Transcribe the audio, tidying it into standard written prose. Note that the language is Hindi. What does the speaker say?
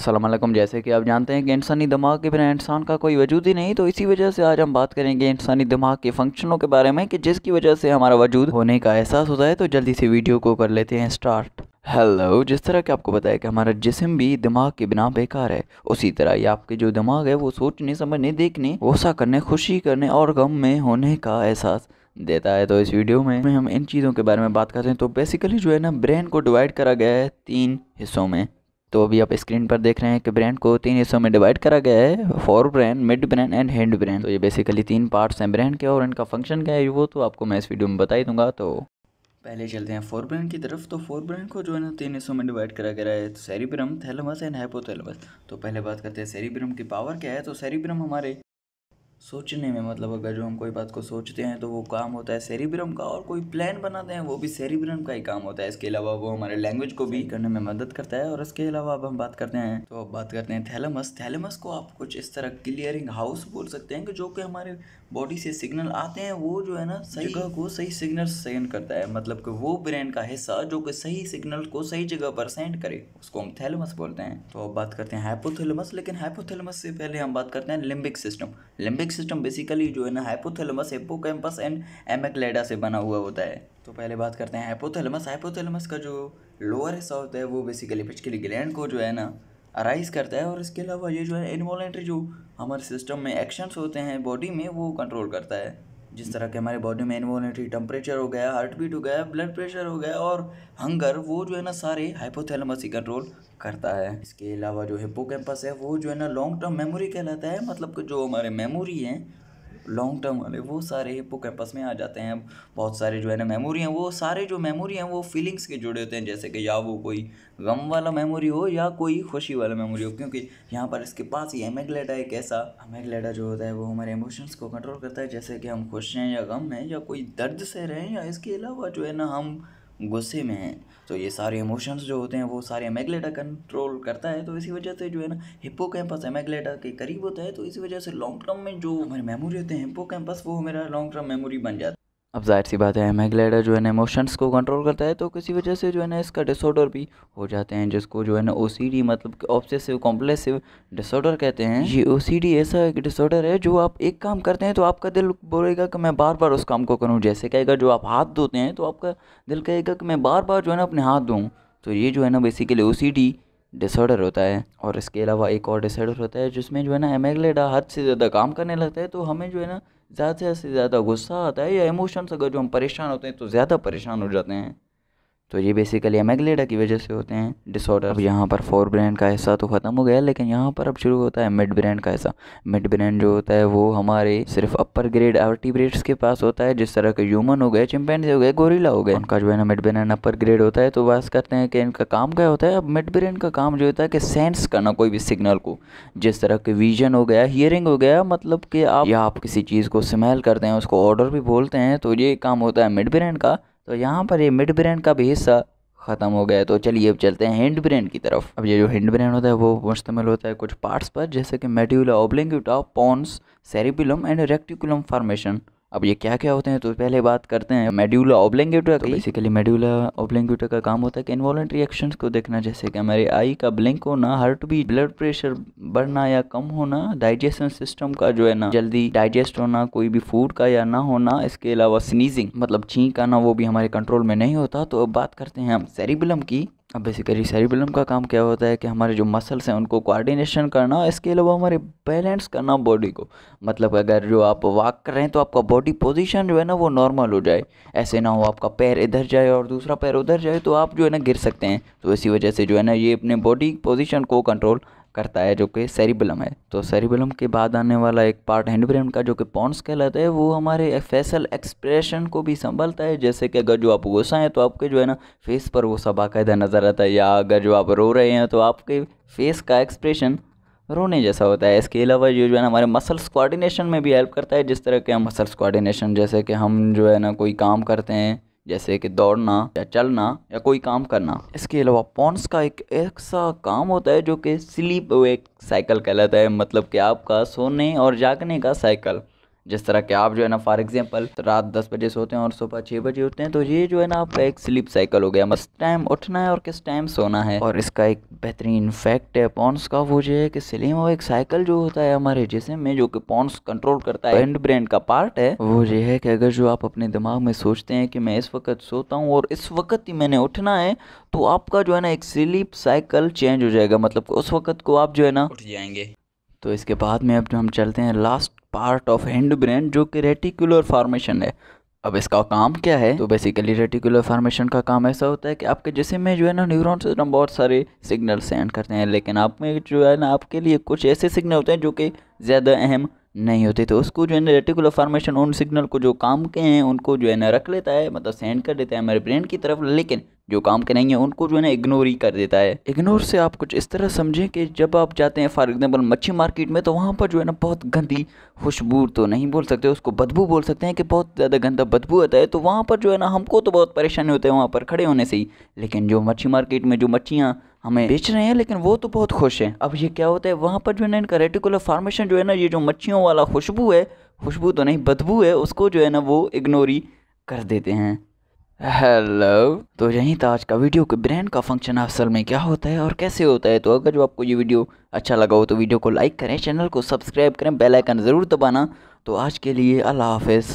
अस्सलाम वालेकुम। जैसे कि आप जानते हैं कि इंसानी दिमाग के बिना इंसान का कोई वजूद ही नहीं, तो इसी वजह से आज हम बात करेंगे इंसानी दिमाग के फंक्शनों के बारे में कि जिसकी वजह से हमारा वजूद होने का एहसास होता है। तो जल्दी से वीडियो को कर लेते हैं स्टार्ट। हेलो, जिस तरह कि आपको पता है कि हमारा जिस्म भी दिमाग के बिना बेकार है, उसी तरह ये आपके जो दिमाग है वो सोचने, समझने, देखने, गुस्सा करने, खुशी करने और गम में होने का एहसास देता है। तो इस वीडियो में हम इन चीज़ों के बारे में बात करते हैं। तो बेसिकली जो है ना, ब्रेन को डिवाइड करा गया है 3 हिस्सों में। तो अभी आप स्क्रीन पर देख रहे हैं कि ब्रेन को 3 हिस्सों में डिवाइड करा गया है, fore brain, mid brain and hind brain. तो ये बेसिकली 3 पार्ट्स हैं ब्रेन के, और इनका फंक्शन क्या है वो तो आपको मैं इस वीडियो में बता ही दूंगा। तो पहले चलते हैं फोर ब्रेन की तरफ। तो फोर ब्रेन को जो है ना 3 हिस्सों में डिवाइड करा गया है, सेरिब्रम, थैलेमस एंड हाइपोथैलेमस। तो पहले बात करते हैं सेरिब्रम की पावर क्या है। तो सेरिब्रम हमारे सोचने में, मतलब अगर जो हम कोई बात को सोचते हैं तो वो काम होता है सेरिब्रम का, और कोई प्लान बनाते हैं वो भी सेरिब्रम का ही काम होता है। इसके अलावा वो हमारे लैंग्वेज को भी करने में मदद करता है। और इसके अलावा अब हम बात करते हैं, तो अब बात करते हैं थैलेमस। थैलेमस को आप कुछ इस तरह क्लियरिंग हाउस बोल सकते हैं कि जो कि हमारे बॉडी से सिग्नल आते हैं वो जो है ना सही जगह को सही सिग्नल सेंड करता है। मतलब कि वो ब्रेन का हिस्सा जो कि सही सिग्नल को सही जगह पर सेंड करे, उसको हम थैलेमस बोलते हैं। तो अब बात करते हैं हाइपोथैलेमस। लेकिन हाइपोथैलेमस से पहले हम बात करते हैं limbic system. Limbic system basically जो है ना हाइपोथैलेमस, हिप्पोकैम्पस एंड एमेग्डैला से बना हुआ होता है। तो पहले बात करते हैं हाइपोथैलेमस। हाइपोथैलेमस का जो लोअर हिस्सा होता है वो बेसिकली पिट्यूटरी ग्लैंड को जो है ना अराइज करता है। और इसके अलावा ये जो है इनवॉलेंट्री जो हमारे सिस्टम में एक्शंस होते हैं बॉडी में वो कंट्रोल करता है। जिस तरह के हमारे बॉडी में इनवॉलेंट्री टेम्परेचर हो गया, हार्ट बीट हो गया, ब्लड प्रेशर हो गया और हंगर, वो जो है ना सारे हाइपोथैलेमस ही कंट्रोल करता है। इसके अलावा जो हिप्पोकैम्पस है वो जो है ना लॉन्ग टर्म मेमोरी कहलाता है। मतलब कि जो हमारे मेमोरी हैं लॉन्ग टर्म वाले वो सारे हिप्पोकैम्पस में आ जाते हैं। बहुत सारे जो है ना मेमोरी हैं, वो सारे जो मेमोरी हैं वो फीलिंग्स के जुड़े होते हैं, जैसे कि या वो कोई गम वाला मेमोरी हो या कोई खुशी वाला मेमोरी हो। क्योंकि यहाँ पर इसके पास ही एमेग्डैला एक ऐसा एमेग्डैला जो होता है वो हमारे इमोशंस को कंट्रोल करता है, जैसे कि हम खुश हैं या गम हैं या कोई दर्द से रहें, या इसके अलावा जो है ना हम गुस्से में हैं। तो ये सारे इमोशंस जो होते हैं वो सारे एमेग्डैला कंट्रोल करता है। तो इसी वजह से जो है ना हिप्पोकैम्पस एमेग्डैला के करीब होता है। तो इसी वजह से लॉन्ग टर्म में जो हमारी मेमोरी होते हैं हिप्पोकैम्पस, वो मेरा लॉन्ग टर्म मेमोरी बन जाता है। अब जाहिर सी बात है एमेग्डैला जो है ना इमोशंस को कंट्रोल करता है, तो किसी वजह से जो है ना इसका डिसऑर्डर भी हो जाते हैं, जिसको जो है ना ओसीडी मतलब ऑब्सेसिव कॉम्पल्सिव डिसऑर्डर कहते हैं। ये ओसीडी ऐसा एक डिसऑर्डर है जो आप एक काम करते हैं तो आपका दिल बोलेगा कि मैं बार बार उस काम को करूं। जैसे कहेगा जो आप हाथ धोते हैं तो आपका दिल कहेगा कि मैं बार बार जो है ना अपने हाथ धोऊं। तो ये जो है ना बेसिकली ओसीडी डिसऑर्डर होता है। और इसके अलावा एक और डिसऑर्डर होता है जिसमें जो है ना एमेग्डैला हद से ज़्यादा काम करने लगता है। तो हमें जो है ना ज़्यादा से ज़्यादा गुस्सा आता है, या इमोशंस अगर जो हम परेशान होते हैं तो ज़्यादा परेशान हो जाते हैं। तो ये बेसिकली एमेग्डैला की वजह से होते हैं डिसऑर्डर। अब यहाँ पर फोर ब्रेन का हिस्सा तो ख़त्म हो गया, लेकिन यहाँ पर अब शुरू होता है मिड ब्रेन का हिस्सा। मिड ब्रेन जो होता है वो हमारे सिर्फ अपर ग्रेड वर्टिब्रेट्स के पास होता है, जिस तरह के ह्यूमन हो गए, चिंपैंजी हो गए, गोरिल्ला हो गए, उनका जो है ना मिड ब्रेन अपर ग्रेड होता है। तो बात करते हैं कि इनका काम क्या होता है। अब मिड ब्रेन का काम जो होता है कि सेंस करना कोई भी सिग्नल को, जिस तरह के विजन हो गया, हियरिंग हो गया, मतलब कि आप या आप किसी चीज़ को स्मेल करते हैं, उसको ऑर्डर भी बोलते हैं, तो ये काम होता है मिड ब्रेन का। तो यहाँ पर ये मिड ब्रेन का भी हिस्सा ख़त्म हो गया है। तो चलिए अब चलते हैं हैंड ब्रेन की तरफ। अब ये जो हैंड ब्रेन होता है वो मुश्तमिल होता है कुछ पार्ट्स पर, जैसे कि medulla oblongata, pons, cerebellum and reticulum formation. अब ये क्या क्या होते हैं, तो पहले बात करते हैं मेड्यूला ऑब्लिंगुटा की। बेसिकली मेड्यूला ऑब्लिंगुटा का काम होता है कि इनवॉलेंट्री एक्शंस को देखना, जैसे कि हमारे आई का ब्लिंक होना, हार्ट बीट, ब्लड प्रेशर बढ़ना या कम होना, डाइजेशन सिस्टम का जो है ना जल्दी डाइजेस्ट होना कोई भी फूड का या ना होना। इसके अलावा स्नीजिंग मतलब छींक आना, वो भी हमारे कंट्रोल में नहीं होता। तो अब बात करते हैं हम सेरिबेलम की। अब बेसिकली सेरिबेलम का काम क्या होता है कि हमारे जो मसल्स हैं उनको कोऑर्डिनेशन करना, इसके अलावा हमारे बैलेंस करना बॉडी को। मतलब अगर जो आप वॉक कर रहे हैं तो आपका बॉडी पोजीशन जो है ना वो नॉर्मल हो जाए, ऐसे ना हो आपका पैर इधर जाए और दूसरा पैर उधर जाए, तो आप जो है ना गिर सकते हैं। तो इसी वजह से जो है ना ये अपने बॉडी पोजीशन को कंट्रोल करता है, जो कि सेरिबेलम है। तो सेरिबेलम के बाद आने वाला एक पार्ट हैंड ब्रेन का जो कि पोन्स कहलाता है, वो हमारे फेशियल एक्सप्रेशन को भी संभालता है। जैसे कि अगर जो आप गुस्सा हैं तो आपके जो है ना फेस पर वो सब बाकायदा नज़र आता है, या अगर जो आप रो रहे हैं तो आपके फेस का एक्सप्रेशन रोने जैसा होता है। इसके अलावा ये जो है ना हमारे मसल्स कोऑर्डिनेशन में भी हेल्प करता है, जिस तरह के हम मसल्स कोऑर्डिनेशन, जैसे कि हम जो है ना कोई काम करते हैं, जैसे कि दौड़ना या चलना या कोई काम करना। इसके अलावा पोन्स का एक ऐसा काम होता है जो कि स्लीप वेक साइकिल कहलाता है, मतलब कि आपका सोने और जागने का साइकिल। जिस तरह के आप जो है ना फॉर एग्जांपल रात 10 बजे सोते हैं और सुबह 6 बजे उठते हैं, तो ये जो है ना आपका एक स्लीप साइकिल हो गया, किस टाइम उठना है और किस टाइम सोना है। और इसका एक बेहतरीन फैक्ट है पॉन्स का, वो ये है कि स्लीप साइकिल जो होता है हमारे जिस्म में, जो कि पॉन्स कंट्रोल करता है, एंड ब्रेन का पार्ट है, वो ये है कि अगर जो आप अपने दिमाग में सोचते हैं कि मैं इस वक्त सोता हूँ और इस वक्त ही मैंने उठना है, तो आपका जो है ना एक स्लीप साइकिल चेंज हो जाएगा, मतलब उस वक्त को आप जो है ना उठ जाएंगे। तो इसके बाद में अब जो हम चलते हैं last part of hind brain, जो कि रेटिकुलर फॉर्मेशन है। अब इसका काम क्या है? तो बेसिकली रेटिकुलर फॉर्मेशन का काम ऐसा होता है कि आपके जिस्म में जो है ना न्यूरॉन सिस्टम बहुत सारे सिग्नल सेंड करते हैं, लेकिन आप में जो है ना आपके लिए कुछ ऐसे सिग्नल होते हैं जो कि ज़्यादा अहम नहीं होते, तो उसको जो है ना रेटिकुलर फॉर्मेशन उन सिग्नल को जो काम के हैं उनको जो है ना रख लेता है, मतलब सेंड कर देता है हमारे ब्रेन की तरफ, लेकिन जो काम के नहीं है उनको जो है ना इग्नोर ही कर देता है। इग्नोर से आप कुछ इस तरह समझें कि जब आप जाते हैं फॉर एग्जांपल मच्छी मार्केट में, तो वहाँ पर जो है ना बहुत गंदी खुशबू, तो नहीं बोल सकते उसको, बदबू बोल सकते हैं कि बहुत ज़्यादा गंदा बदबू आता है, तो वहाँ पर जो है ना हमको तो बहुत परेशानी होती है वहाँ पर खड़े होने से ही, लेकिन जो मच्छी मार्केट में जो मच्छियाँ हमें बेच रहे हैं, लेकिन वो तो बहुत खुश हैं। अब ये क्या होता है, वहाँ पर जो है ना इनका रेटिकुलर फॉर्मेशन जो है ना, ये जो मच्छियों वाला खुशबू है, खुशबू तो नहीं बदबू है, उसको जो है ना वो इग्नोर ही कर देते हैं। हेलो, तो यहीं था आज का वीडियो कि ब्रेन का फंक्शन असल में क्या होता है और कैसे होता है। तो अगर जो आपको ये वीडियो अच्छा लगा हो तो वीडियो को लाइक करें, चैनल को सब्सक्राइब करें, बेल आइकन ज़रूर दबाना। तो आज के लिए अल्लाह हाफिज़।